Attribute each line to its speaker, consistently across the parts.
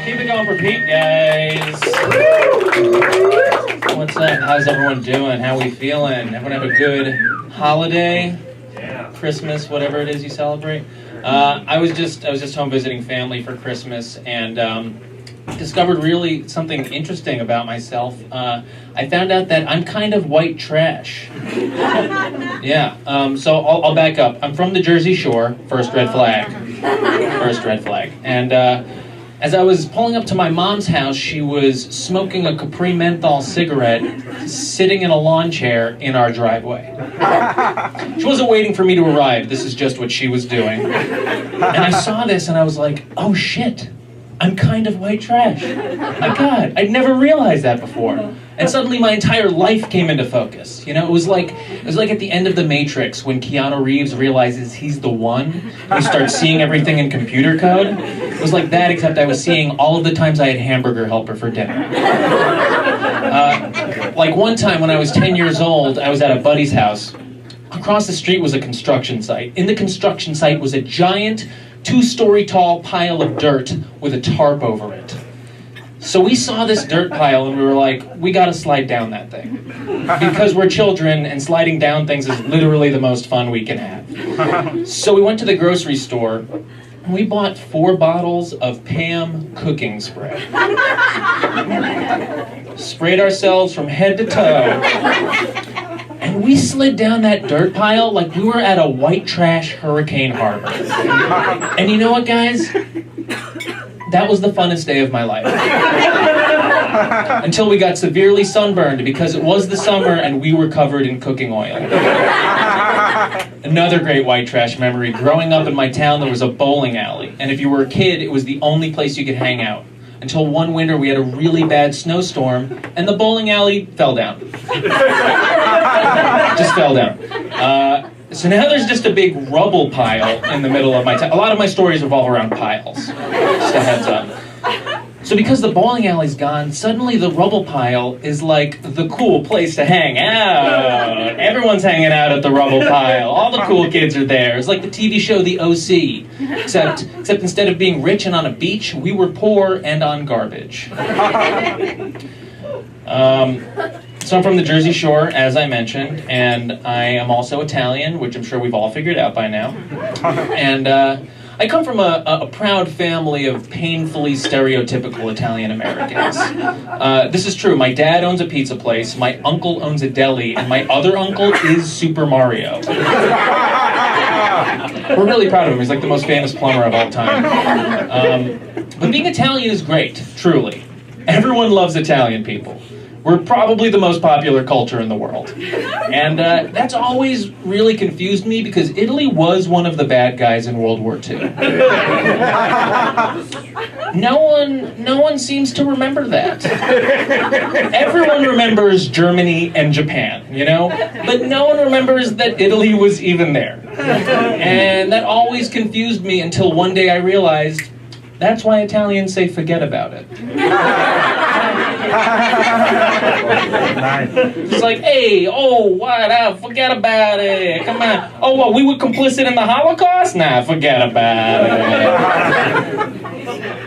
Speaker 1: Keep it going for Pete, guys. What's up? How's everyone doing? How we feeling? Everyone have a good holiday? Christmas, whatever it is you celebrate. I was just home visiting family for Christmas and discovered really something interesting about myself. I found out that I'm kind of white trash. Yeah. So I'll back up. I'm from the Jersey Shore. First red flag. First red flag. And as I was pulling up to my mom's house, she was smoking a Capri menthol cigarette, sitting in a lawn chair in our driveway. She wasn't waiting for me to arrive. This is just what she was doing. And I saw this and I was like, oh shit, I'm kind of white trash. My God, I'd never realized that before. And suddenly my entire life came into focus. You know, it was like at the end of The Matrix when Keanu Reeves realizes he's the one. You start seeing everything in computer code. It was like that, except I was seeing all of the times I had Hamburger Helper for dinner. Like one time when I was 10 years old, I was at a buddy's house. Across the street was a construction site. In the construction site was a giant 2-story tall pile of dirt with a tarp over it. So we saw this dirt pile and we were like, we gotta slide down that thing. Because we're children and sliding down things is literally the most fun we can have. So we went to the grocery store and we bought 4 bottles of Pam cooking spray. Sprayed ourselves from head to toe. And we slid down that dirt pile like we were at a white trash hurricane harbor. And you know what, guys? That was the funnest day of my life. Until we got severely sunburned because it was the summer and we were covered in cooking oil. Another great white trash memory. Growing up in my town, there was a bowling alley. And if you were a kid, it was the only place you could hang out. Until one winter we had a really bad snowstorm and the bowling alley fell down. Just fell down. So now there's just a big rubble pile in the middle of my town. A lot of my stories revolve around piles. Just a heads up. So because the bowling alley's gone, suddenly the rubble pile is like the cool place to hang out. Everyone's hanging out at the rubble pile. All the cool kids are there. It's like the TV show The OC. Except instead of being rich and on a beach, we were poor and on garbage. So I'm from the Jersey Shore, as I mentioned, and I am also Italian, which I'm sure we've all figured out by now. And I come from a proud family of painfully stereotypical Italian Americans. This is true. My dad owns a pizza place, my uncle owns a deli, and my other uncle is Super Mario. We're really proud of him. He's like the most famous plumber of all time. But being Italian is great, truly. Everyone loves Italian people. We're probably the most popular culture in the world. And that's always really confused me because Italy was one of the bad guys in World War II. No one seems to remember that. Everyone remembers Germany and Japan, you know? But no one remembers that Italy was even there. And that always confused me until one day I realized that's why Italians say forget about it. It's like, hey, oh, what up? Forget about it. Come on. Oh, what, we were complicit in the Holocaust? Nah, forget about it.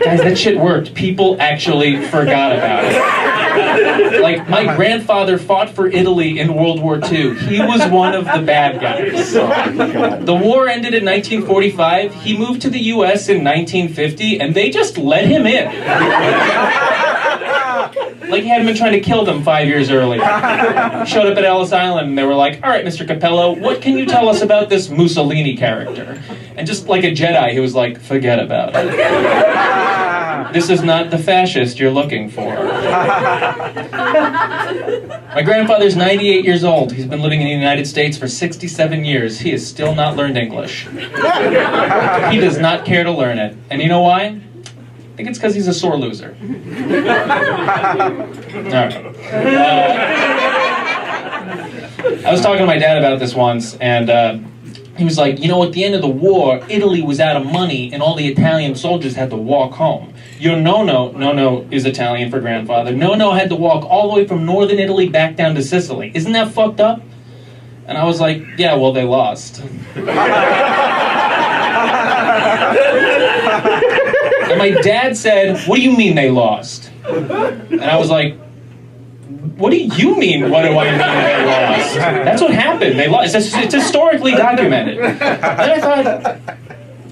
Speaker 1: Guys, that shit worked. People actually forgot about it. Like, my grandfather fought for Italy in World War II. He was one of the bad guys. The war ended in 1945. He moved to the U.S. in 1950, and they just let him in. Like he hadn't been trying to kill them 5 years earlier. Showed up at Ellis Island and they were like, all right, Mr. Cappello, what can you tell us about this Mussolini character? And just like a Jedi, he was like, forget about it. This is not the fascist you're looking for. My grandfather's 98 years old. He's been living in the United States for 67 years. He has still not learned English. He does not care to learn it. And you know why? I think it's because he's a sore loser. All right. I was talking to my dad about this once, and he was like, you know, at the end of the war, Italy was out of money, and all the Italian soldiers had to walk home. Your Nono is Italian for grandfather. Nono had to walk all the way from northern Italy back down to Sicily. Isn't that fucked up? And I was like, yeah, well, they lost. And my dad said, "What do you mean they lost?" And I was like, "What do you mean? What do I mean they lost? That's what happened. They lost. It's historically documented." And I thought,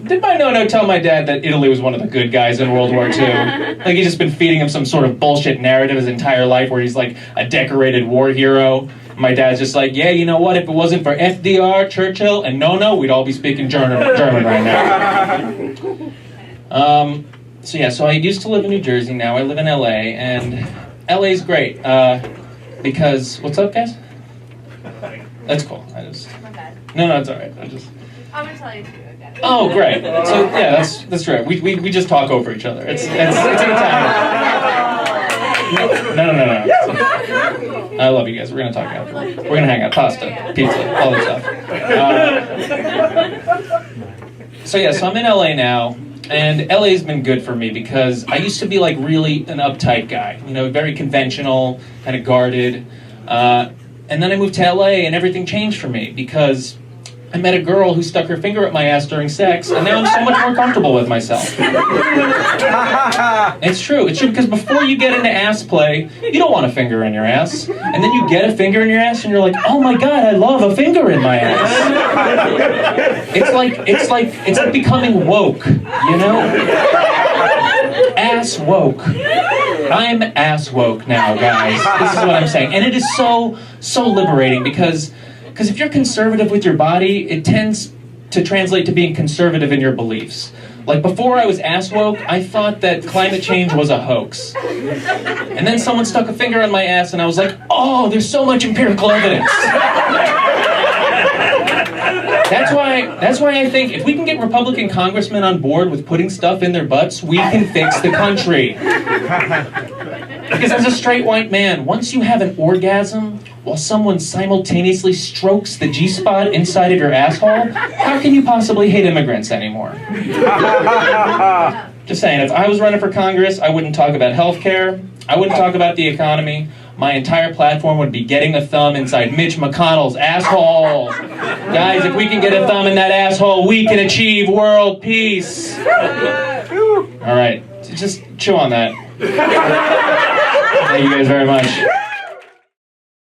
Speaker 1: did my no-no tell my dad that Italy was one of the good guys in World War II? Like he's just been feeding him some sort of bullshit narrative his entire life where he's like a decorated war hero. My dad's just like, yeah, you know what? If it wasn't for FDR, Churchill, and no, we'd all be speaking German right now. So I used to live in New Jersey. Now I live in LA, and LA's great because what's up, guys? That's cool.
Speaker 2: My bad.
Speaker 1: No, it's all right.
Speaker 2: I'm gonna tell you to do it again.
Speaker 1: Oh, great. So yeah, that's right. We just talk over each other. It's a good time. No. I love you guys. We're gonna talk after. We're gonna hang out, pasta, pizza, all that stuff. So I'm in LA now. And LA's been good for me because I used to be like really an uptight guy, you know, very conventional, kind of guarded. And then I moved to LA and everything changed for me because I met a girl who stuck her finger up my ass during sex, and now I'm so much more comfortable with myself. It's true because before you get into ass play, you don't want a finger in your ass. And then you get a finger in your ass and you're like, oh my God, I love a finger in my ass. It's like becoming woke, you know? Ass woke. I'm ass woke now, guys. This is what I'm saying. And it is so liberating because if you're conservative with your body, it tends to translate to being conservative in your beliefs. Like before I was ass woke, I thought that climate change was a hoax. And then someone stuck a finger on my ass and I was like, oh, there's so much empirical evidence. That's why I think if we can get Republican congressmen on board with putting stuff in their butts, we can fix the country. Because as a straight white man, once you have an orgasm while someone simultaneously strokes the G-spot inside of your asshole, how can you possibly hate immigrants anymore? Just saying, if I was running for Congress, I wouldn't talk about healthcare, I wouldn't talk about the economy. My entire platform would be getting a thumb inside Mitch McConnell's asshole. Guys, if we can get a thumb in that asshole, we can achieve world peace. All right, just chew on that. Thank you guys very much.